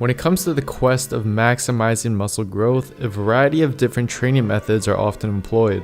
When it comes to the quest of maximizing muscle growth, a variety of different training methods are often employed.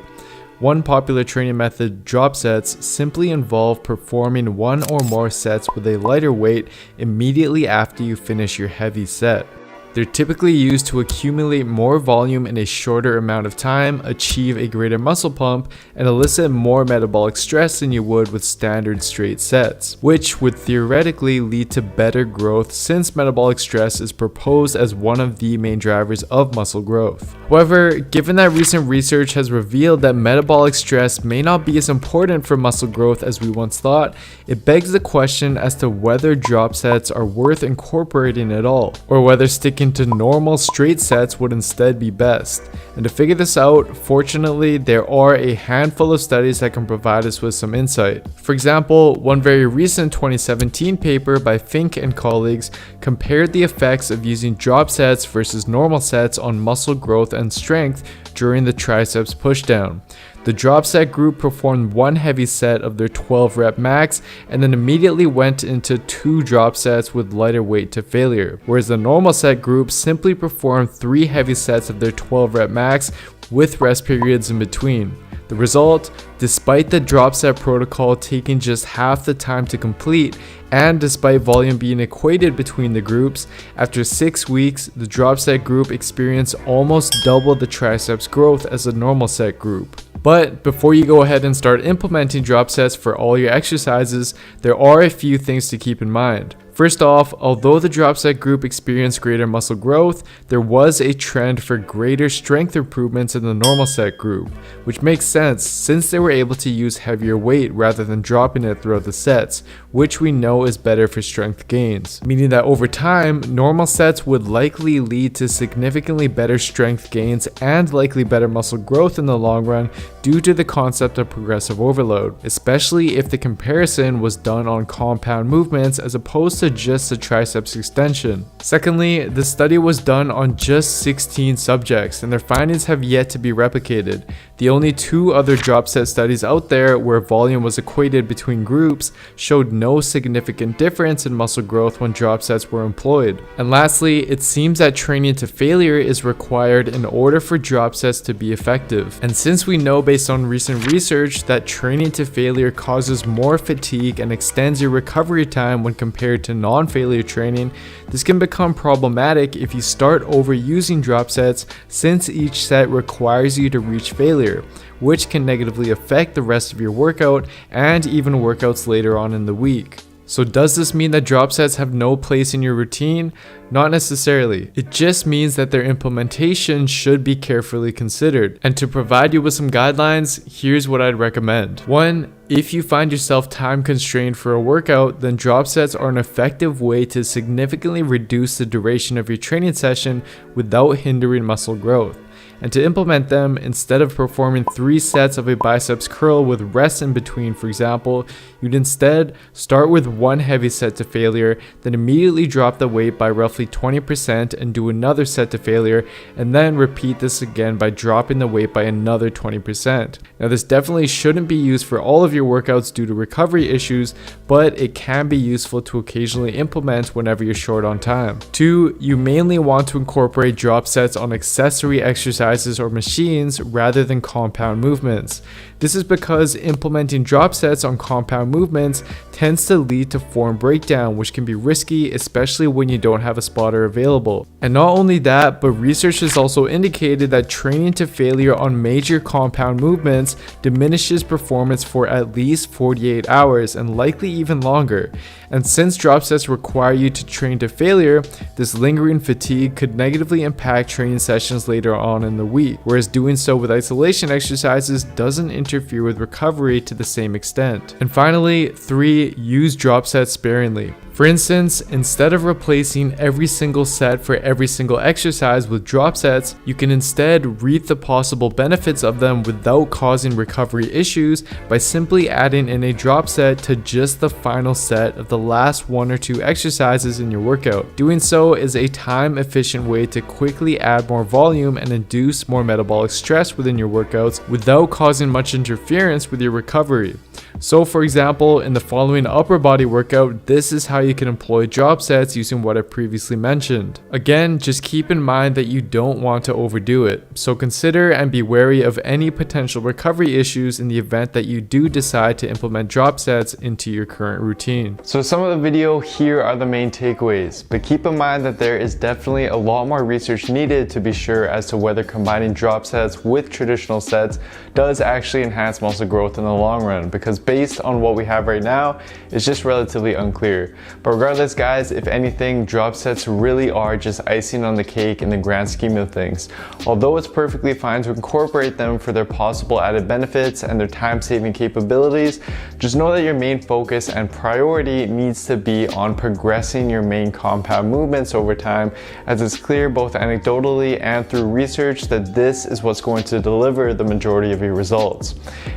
One popular training method, drop sets, simply involve performing one or more sets with a lighter weight immediately after you finish your heavy set. They're typically used to accumulate more volume in a shorter amount of time, achieve a greater muscle pump, and elicit more metabolic stress than you would with standard straight sets, which would theoretically lead to better growth since metabolic stress is proposed as one of the main drivers of muscle growth. However, given that recent research has revealed that metabolic stress may not be as important for muscle growth as we once thought, it begs the question as to whether drop sets are worth incorporating at all, or whether sticking to normal straight sets would instead be best. And to figure this out, fortunately, there are a handful of studies that can provide us with some insight. For example, one very recent 2017 paper by Fink and colleagues compared the effects of using drop sets versus normal sets on muscle growth and strength during the triceps pushdown. The drop set group performed one heavy set of their 12 rep max and then immediately went into 2 drop sets with lighter weight to failure, whereas the normal set group simply performed 3 heavy sets of their 12 rep max with rest periods in between. The result, despite the drop set protocol taking just half the time to complete, and despite volume being equated between the groups, after 6 weeks, the drop set group experienced almost double the triceps growth as the normal set group. But before you go ahead and start implementing drop sets for all your exercises, there are a few things to keep in mind. First off, although the drop set group experienced greater muscle growth, there was a trend for greater strength improvements in the normal set group, which makes sense since they were able to use heavier weight rather than dropping it throughout the sets, which we know is better for strength gains, meaning that over time, normal sets would likely lead to significantly better strength gains and likely better muscle growth in the long run due to the concept of progressive overload, especially if the comparison was done on compound movements as opposed to just the triceps extension. Secondly, the study was done on just 16 subjects and their findings have yet to be replicated. The only 2 other drop set studies out there where volume was equated between groups showed no significant difference in muscle growth when drop sets were employed. And lastly, it seems that training to failure is required in order for drop sets to be effective. And since we know based on recent research that training to failure causes more fatigue and extends your recovery time when compared to non-failure training, this can become problematic if you start overusing drop sets since each set requires you to reach failure, which can negatively affect the rest of your workout and even workouts later on in the week. So does this mean that drop sets have no place in your routine? Not necessarily. It just means that their implementation should be carefully considered. And to provide you with some guidelines, here's what I'd recommend. 1. If you find yourself time constrained for a workout, then drop sets are an effective way to significantly reduce the duration of your training session without hindering muscle growth. And to implement them, instead of performing 3 sets of a biceps curl with rest in between, for example, you'd instead start with 1 heavy set to failure, then immediately drop the weight by roughly 20% and do another set to failure, and then repeat this again by dropping the weight by another 20%. Now this definitely shouldn't be used for all of your workouts due to recovery issues, but it can be useful to occasionally implement whenever you're short on time. 2. You mainly want to incorporate drop sets on accessory exercises or machines rather than compound movements. This is because implementing drop sets on compound movements tends to lead to form breakdown, which can be risky, especially when you don't have a spotter available. And not only that, but research has also indicated that training to failure on major compound movements diminishes performance for at least 48 hours and likely even longer. And since drop sets require you to train to failure, this lingering fatigue could negatively impact training sessions later on in the week, whereas doing so with isolation exercises doesn't interfere with recovery to the same extent. And finally, 3. Use drop sets sparingly. For instance, instead of replacing every single set for every single exercise with drop sets, you can instead reap the possible benefits of them without causing recovery issues by simply adding in a drop set to just the final set of the last 1 or 2 exercises in your workout. Doing so is a time-efficient way to quickly add more volume and induce more metabolic stress within your workouts without causing much interference with your recovery. So for example, in the following upper body workout, this is how you can employ drop sets using what I previously mentioned. Again, just keep in mind that you don't want to overdo it, so consider and be wary of any potential recovery issues in the event that you do decide to implement drop sets into your current routine. So some of the video here are the main takeaways, but keep in mind that there is definitely a lot more research needed to be sure as to whether combining drop sets with traditional sets does actually enhance muscle growth in the long run, because based on what we have right now, it's just relatively unclear. But regardless guys, if anything, drop sets really are just icing on the cake in the grand scheme of things. Although it's perfectly fine to incorporate them for their possible added benefits and their time-saving capabilities, just know that your main focus and priority needs to be on progressing your main compound movements over time, as it's clear both anecdotally and through research that this is what's going to deliver the majority of your results.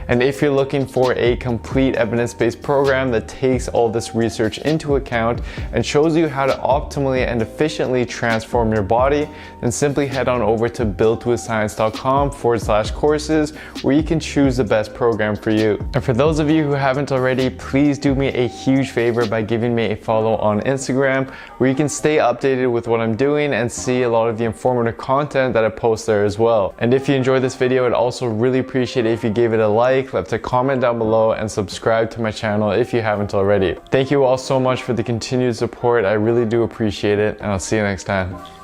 And if you're looking for a complete evidence-based program that takes all this research into account and shows you how to optimally and efficiently transform your body, then simply head on over to buildwithscience.com/courses, where you can choose the best program for you. And for those of you who haven't already, please do me a huge favor by giving me a follow on Instagram, where you can stay updated with what I'm doing and see a lot of the informative content that I post there as well. And if you enjoyed this video, I'd also really appreciate it if you gave it a like, left a comment down below, and subscribe to my channel if you haven't already. Thank you all so much for the continued support. I really do appreciate it, and I'll see you next time.